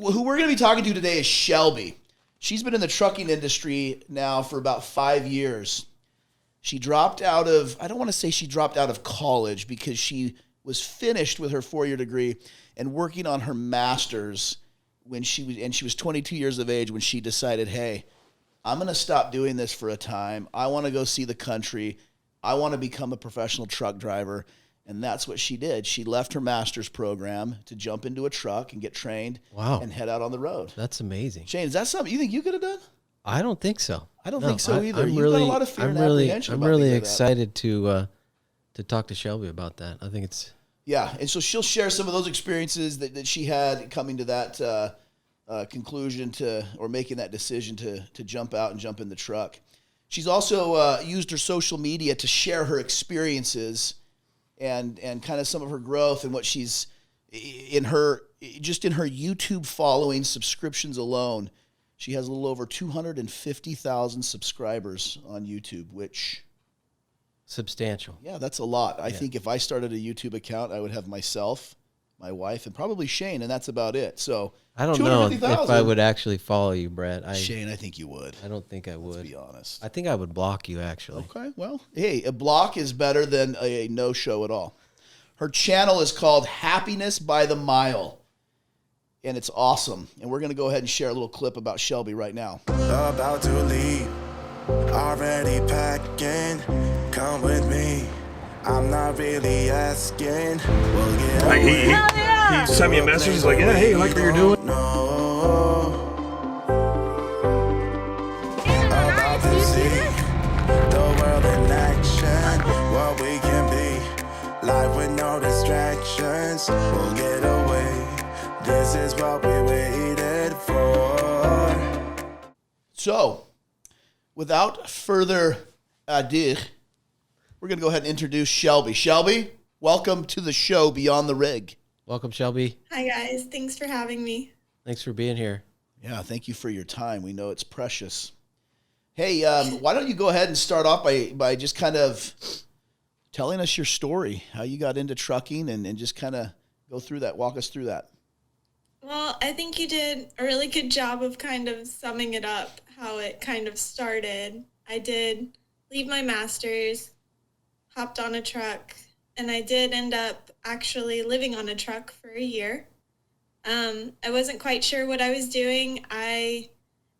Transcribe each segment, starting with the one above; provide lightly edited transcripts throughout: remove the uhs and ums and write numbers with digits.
Who we're going to be talking to today is Shelby. She's been in the trucking industry now for about 5 years. She dropped out of, I don't want to say she dropped out of college because she was finished with her 4-year degree and working on her master's when she was 22 years of age when she decided, hey, I'm going to stop doing this for a time. I want to go see the country. I want to become a professional truck driver. And that's what she did. She left her master's program to jump into a truck and get trained and head out on the road. That's amazing. Shane, is that something you think you could have done? I don't think so. I don't think so either. You've got a lot of fear and apprehension about I'm really that. excited to talk to Shelby about that. I think it's... Yeah, and so she'll share some of those experiences that she had coming to that conclusion or making that decision to jump out and jump in the truck. She's also used her social media to share her experiences and kind of some of her growth and what she's in her YouTube following subscriptions alone. She has a little over 250,000 subscribers on YouTube, which substantial. Yeah, that's a lot. I think if I started a YouTube account, I would have myself, my wife, and probably Shane, and that's about it. So I don't know if I would actually follow you, Brett. Shane, I think you would. I don't think I would. Let's be honest. I think I would block you, actually. Okay, well, hey, a block is better than a no-show at all. Her channel is called Happiness by the Mile, and it's awesome. And we're going to go ahead and share a little clip about Shelby right now. About to leave, already packing, come with me. I'm not really asking. We'll get he sent me a message. He's like, yeah, hey, I like what you're doing. About to see the world in action, what we can be. Life with no distractions, we'll get away. This is what we waited for. So, without further ado, we're going to go ahead and introduce Shelby. Shelby, welcome to the show Beyond the Rig. Welcome, Shelby. Hi, guys. Thanks for having me. Thanks for being here. Yeah, thank you for your time. We know it's precious. Hey, why don't you go ahead and start off by just kind of telling us your story, how you got into trucking, and just kind of go through that, walk us through that. Well, I think you did a really good job of kind of summing it up, how it kind of started. I did leave my master's, hopped on a truck, and I did end up actually living on a truck for a year. I wasn't quite sure what I was doing. I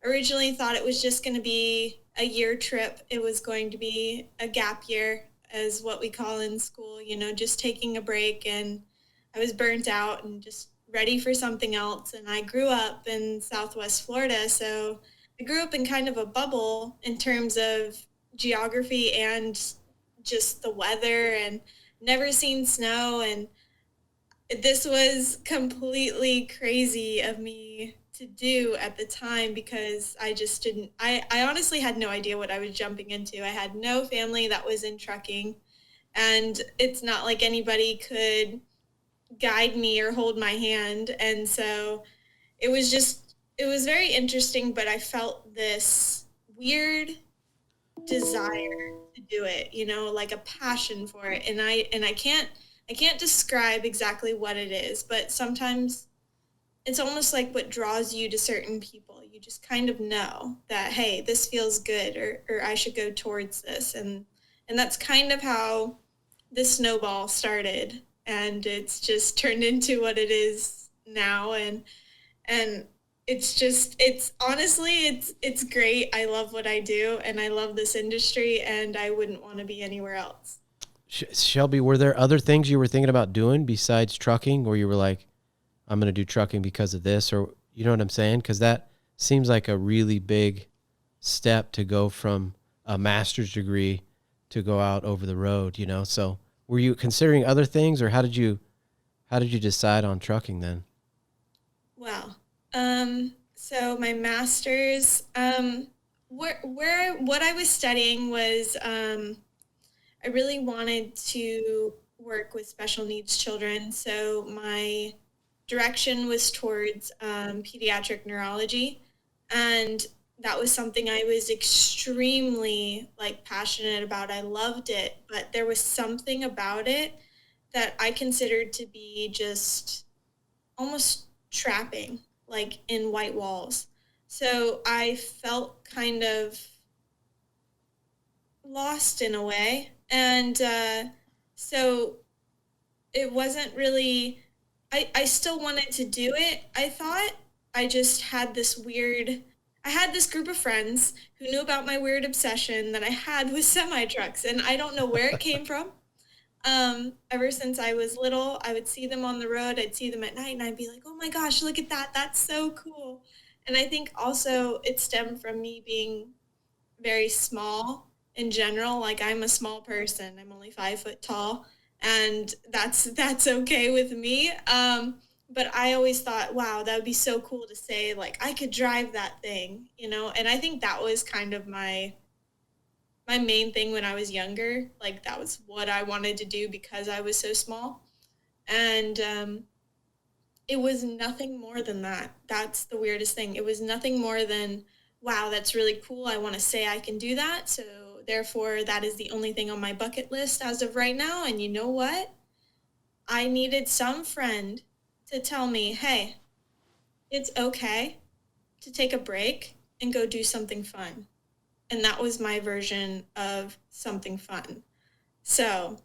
originally thought it was just going to be a year trip. It was going to be a gap year, as what we call in school, just taking a break, and I was burnt out and just ready for something else. And I grew up in Southwest Florida, so I grew up in kind of a bubble in terms of geography and just the weather, and never seen snow. And this was completely crazy of me to do at the time because I just didn't, I honestly had no idea what I was jumping into. I had no family that was in trucking, and it's not like anybody could guide me or hold my hand. And so it was very interesting, but I felt this weird desire to do it, like a passion for it. And I can't describe exactly what it is, but sometimes it's almost like what draws you to certain people. You just kind of know that, hey, this feels good, or I should go towards this. And that's kind of how this snowball started. And it's just turned into what it is now. And it's honestly great. I love what I do, and I love this industry, and I wouldn't want to be anywhere else. Shelby, were there other things you were thinking about doing besides trucking, or you were like, I'm going to do trucking because of this, or you know what I'm saying? Because that seems like a really big step to go from a master's degree to go out over the road, So were you considering other things, or how did you decide on trucking then? Wow. So my master's, what I was studying was, I really wanted to work with special needs children. So my direction was towards pediatric neurology, and that was something I was extremely passionate about. I loved it, but there was something about it that I considered to be just almost trapping. like in white walls. So I felt kind of lost in a way. And so it wasn't really, I still wanted to do it. I thought I just had this I had this group of friends who knew about my weird obsession that I had with semi-trucks, and I don't know where it came from. Ever since I was little, I would see them on the road. I'd see them at night, and I'd be like, oh my gosh, look at that. That's so cool. And I think also it stemmed from me being very small in general. Like, I'm a small person. I'm only 5 foot tall, and that's okay with me. But I always thought, wow, that would be so cool to say, like, I could drive that thing, you know? And I think that was kind of my main thing when I was younger. Like, that was what I wanted to do because I was so small. And it was nothing more than that. That's the weirdest thing. It was nothing more than, wow, that's really cool. I want to say I can do that. So therefore, that is the only thing on my bucket list as of right now. And you know what? I needed some friend to tell me, hey, it's okay to take a break and go do something fun. And that was my version of something fun. So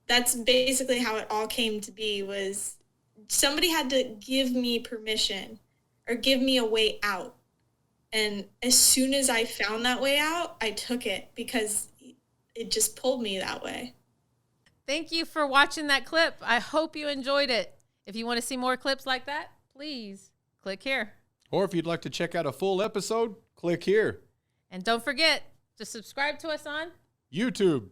that's basically how it all came to be, was somebody had to give me permission or give me a way out. And as soon as I found that way out, I took it because it just pulled me that way. Thank you for watching that clip. I hope you enjoyed it. If you want to see more clips like that, please click here. Or if you'd like to check out a full episode, click here. And don't forget to subscribe to us on YouTube.